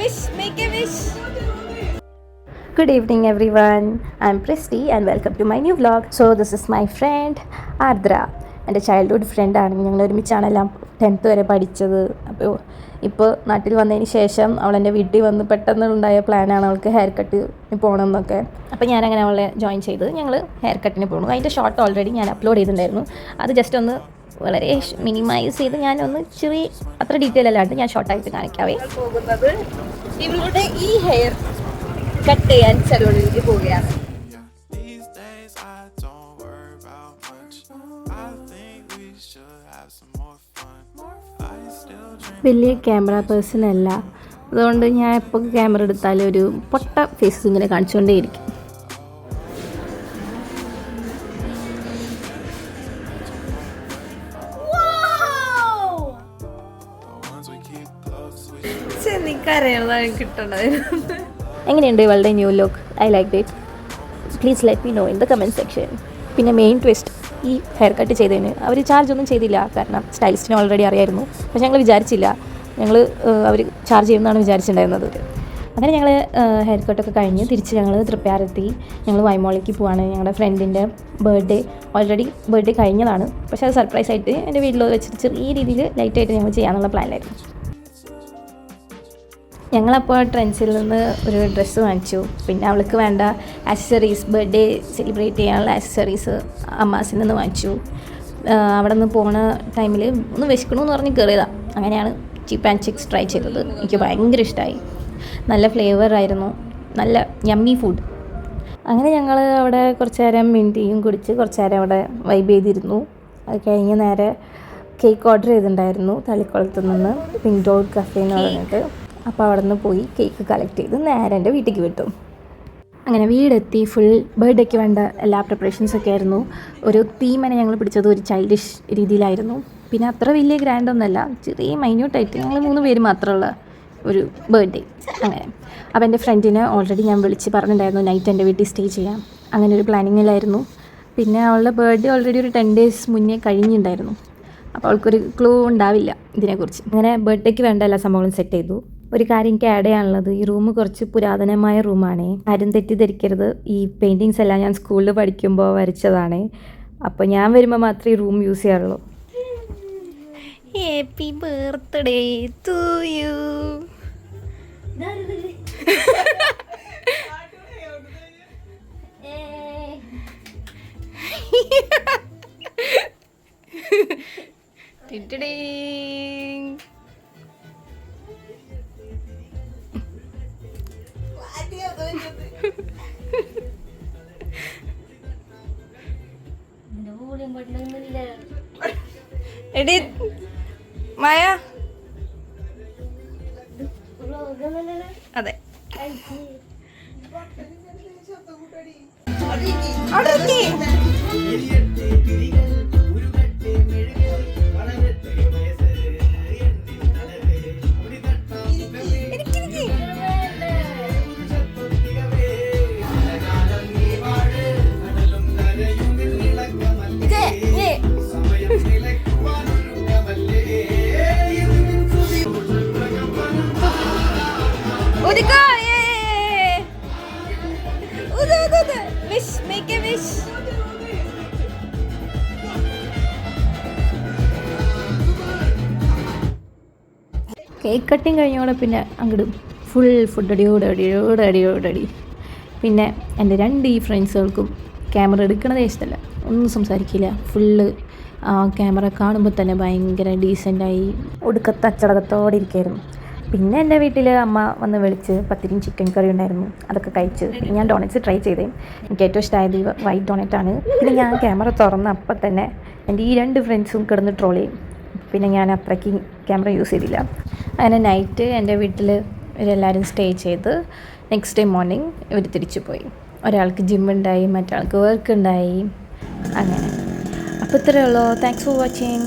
wish, make a wish. Good evening everyone. I'm Presti and welcome to my new vlog. So this is my friend Ardra. എൻ്റെ childhood ഫ്രണ്ടാണ്. ഞങ്ങൾ ഒരുമിച്ചാണെല്ലാം 10th വരെ പഠിച്ചത്. അപ്പോൾ ഇപ്പോൾ നാട്ടിൽ വന്നതിന് ശേഷം അവൾ എൻ്റെ വീട്ടിൽ വന്ന് പെട്ടെന്ന് ഉണ്ടായ പ്ലാനാണ് അവൾക്ക് ഹെയർ കട്ടിന് പോകണം എന്നൊക്കെ. അപ്പോൾ ഞാനങ്ങനെ അവളെ ജോയിൻ ചെയ്ത് ഞങ്ങൾ ഹെയർ കട്ടിന് പോകണം. അതിൻ്റെ ഷോർട്ട് ഓൾറെഡി ഞാൻ അപ്ലോഡ് ചെയ്തിട്ടുണ്ടായിരുന്നു. അത് ജസ്റ്റ് ഒന്ന് വളരെ മിനിമൈസ് ചെയ്ത് ഞാനൊന്ന് ചെറിയ അത്ര ഡീറ്റെയിൽ അല്ലാണ്ട് ഞാൻ ഷോർട്ടായിട്ട് കാണിക്കാവേ. പോകുന്നത് ഇവളുടെ ഈ ഹെയർ കട്ട് ചെയ്യാൻ സലൂണിലേക്ക് പോവുകയാണ്. വലിയ ക്യാമറ പേഴ്സൺ അല്ല, അതുകൊണ്ട് ഞാൻ എപ്പോൾ ക്യാമറ എടുത്താലും ഒരു പൊട്ട ഫേസ് ഇങ്ങനെ കാണിച്ചുകൊണ്ടേയിരിക്കും. എങ്ങനെയുണ്ട് ഇവളുടെ new look? I like it. Please let me know in the comment section. പിന്നെ മെയിൻ ട്വിസ്റ്റ്, ഈ ഹെയർ കട്ട് ചെയ്തതിന് അവർ ചാർജ് ഒന്നും ചെയ്തില്ല. കാരണം സ്റ്റൈലിസ്റ്റിനെ ഓൾറെഡി അറിയായിരുന്നു. പക്ഷെ ഞങ്ങൾ വിചാരിച്ചില്ല, ഞങ്ങൾ അവർ ചാർജ് ചെയ്യുമെന്നാണ് വിചാരിച്ചിട്ടുണ്ടായിരുന്നത്. അങ്ങനെ ഞങ്ങൾ ഹെയർ കട്ടൊക്കെ കഴിഞ്ഞ് തിരിച്ച് ഞങ്ങൾ തൃപ്പയാറെത്തി. ഞങ്ങൾ വൈമോളിലേക്ക് പോവാണ്. ഞങ്ങളുടെ ഫ്രണ്ടിൻ്റെ ബർത്ത്ഡേ ഓൾറെഡി ബർത്ത്ഡേ കഴിഞ്ഞതാണ്. പക്ഷേ അത് സർപ്രൈസായിട്ട് എൻ്റെ വീട്ടിൽ വെച്ചിട്ട് ചെറിയ രീതിയിൽ ലൈറ്റായിട്ട് ഞങ്ങൾ ചെയ്യാനുള്ള പ്ലാനിലായിരുന്നു. ഞങ്ങളപ്പോൾ ട്രെൻഡ്സിൽ നിന്ന് ഒരു ഡ്രസ്സ് വാങ്ങിച്ചു. പിന്നെ അവൾക്ക് വേണ്ട ആക്സസറീസ്, ബർത്ത്ഡേ സെലിബ്രേറ്റ് ചെയ്യാനുള്ള ആക്സസറീസ് അമ്മാസിൽ നിന്ന് വാങ്ങിച്ചു. അവിടെ നിന്ന് പോണ ടൈമിൽ ഒന്ന് വിശക്കണമെന്ന് പറഞ്ഞ് കയറിയതാണ്. അങ്ങനെയാണ് ചീപ്പ് ആൻഡ് ചിക്സ് ട്രൈ ചെയ്തത്. എനിക്ക് ഭയങ്കര ഇഷ്ടമായി. നല്ല ഫ്ലേവർ ആയിരുന്നു, നല്ല യമ്മി ഫുഡ്. അങ്ങനെ ഞങ്ങൾ അവിടെ കുറച്ച് നേരം മിൻറ്റിയും കുടിച്ച് കുറച്ച് നേരം അവിടെ വൈബ് ചെയ്തിരുന്നു. അത് കഴിഞ്ഞ് നേരെ കേക്ക് ഓർഡർ ചെയ്തിട്ടുണ്ടായിരുന്നു തളിക്കുളത്ത് നിന്ന്, പിങ്ക് ഡോൾ കഫേ എന്ന് പറഞ്ഞിട്ട്. അപ്പോൾ അവിടെ നിന്ന് പോയി കേക്ക് കളക്ട് ചെയ്ത് നേരെ എൻ്റെ വീട്ടിലേക്ക് വിട്ടു. അങ്ങനെ വീടെത്തി ഫുൾ ബർത്ത്ഡേക്ക് വേണ്ട എല്ലാ പ്രിപ്പറേഷൻസൊക്കെ ആയിരുന്നു. ഒരു തീമനെ ഞങ്ങൾ പിടിച്ചത് ഒരു ചൈൽഡിഷ് രീതിയിലായിരുന്നു. പിന്നെ അത്ര വലിയ ഗ്രാൻഡൊന്നുമല്ല, ചെറിയ മൈന്യൂട്ടായിട്ട് ഞങ്ങൾ 3 പേര് മാത്രമുള്ള ഒരു ബർത്ത്ഡേ. അങ്ങനെ അപ്പോൾ എൻ്റെ ഫ്രണ്ടിനെ ഓൾറെഡി ഞാൻ വിളിച്ച് പറഞ്ഞിട്ടുണ്ടായിരുന്നു നൈറ്റ് എൻ്റെ വീട്ടിൽ സ്റ്റേ ചെയ്യാം. അങ്ങനെ ഒരു പ്ലാനിങ്ങിലായിരുന്നു. പിന്നെ അവളുടെ ബർത്ത്ഡേ ഓൾറെഡി ഒരു 10 days മുന്നേ കഴിഞ്ഞിട്ടുണ്ടായിരുന്നു. അപ്പോൾ അവൾക്കൊരു ക്ലൂ ഉണ്ടാവില്ല ഇതിനെക്കുറിച്ച്. അങ്ങനെ ബർത്ത്ഡേക്ക് വേണ്ട എല്ലാ സംഭവങ്ങളും സെറ്റ് ചെയ്തു. ഒരു കാര്യം എനിക്ക് ആഡ് ചെയ്യാനുള്ളത്, ഈ റൂം കുറച്ച് പുരാതനമായ റൂമാണ്. ആരും തെറ്റിദ്ധരിക്കരുത്, ഈ പെയിൻറ്റിങ്സ് എല്ലാം ഞാൻ സ്കൂളിൽ പഠിക്കുമ്പോൾ വരച്ചതാണ്. അപ്പോൾ ഞാൻ വരുമ്പോൾ മാത്രമേ ഈ റൂം യൂസ് ചെയ്യാറുള്ളൂ. Happy birthday to you. എടി മായ, അതെ wish, make a wish. Cake cutting കഴിഞ്ഞോടെ പിന്നെ അങ്ങോട്ട് ഫുൾ ഫുഡ് അടിയോടടി. പിന്നെ എൻ്റെ 2 ഈ ഫ്രണ്ട്സുകൾക്കും ക്യാമറ എടുക്കണതേ ഇഷ്ടമല്ല, ഒന്നും സംസാരിക്കില്ല. ഫുള്ള് ക്യാമറ കാണുമ്പോൾ തന്നെ ഭയങ്കര ഡീസൻ്റായി ഒടുക്കത്തെ അച്ചടക്കത്തോടെ ഇരിക്കുകയായിരുന്നു. പിന്നെ എൻ്റെ വീട്ടിൽ അമ്മ വന്ന് വിളിച്ച് പത്തിരിയും ചിക്കൻ കറി ഉണ്ടായിരുന്നു, അതൊക്കെ കഴിച്ച്. ഞാൻ ഡോണറ്റ്സ് ട്രൈ ചെയ്തേ. എനിക്ക് ഏറ്റവും ഇഷ്ടമായത് ഈ വൈറ്റ് ഡോണറ്റാണ്. പിന്നെ ഞാൻ ക്യാമറ തുറന്ന് അപ്പം തന്നെ എൻ്റെ ഈ 2 ഫ്രണ്ട്സും കിടന്ന് ട്രോൾ ചെയ്യും. പിന്നെ ഞാൻ അത്രയ്ക്ക് ക്യാമറ യൂസ് ചെയ്തില്ല. അങ്ങനെ നൈറ്റ് എൻ്റെ വീട്ടിൽ ഇവരെല്ലാവരും സ്റ്റേ ചെയ്ത് നെക്സ്റ്റ് ഡേ മോർണിംഗ് ഇവർ തിരിച്ചു പോയി. ഒരാൾക്ക് ജിമ്മുണ്ടായി, മറ്റൊരാൾക്ക് വർക്ക് ഉണ്ടായി. അങ്ങനെ അപ്പോൾ ഇത്രയേ ഉള്ളൂ. Thanks for watching.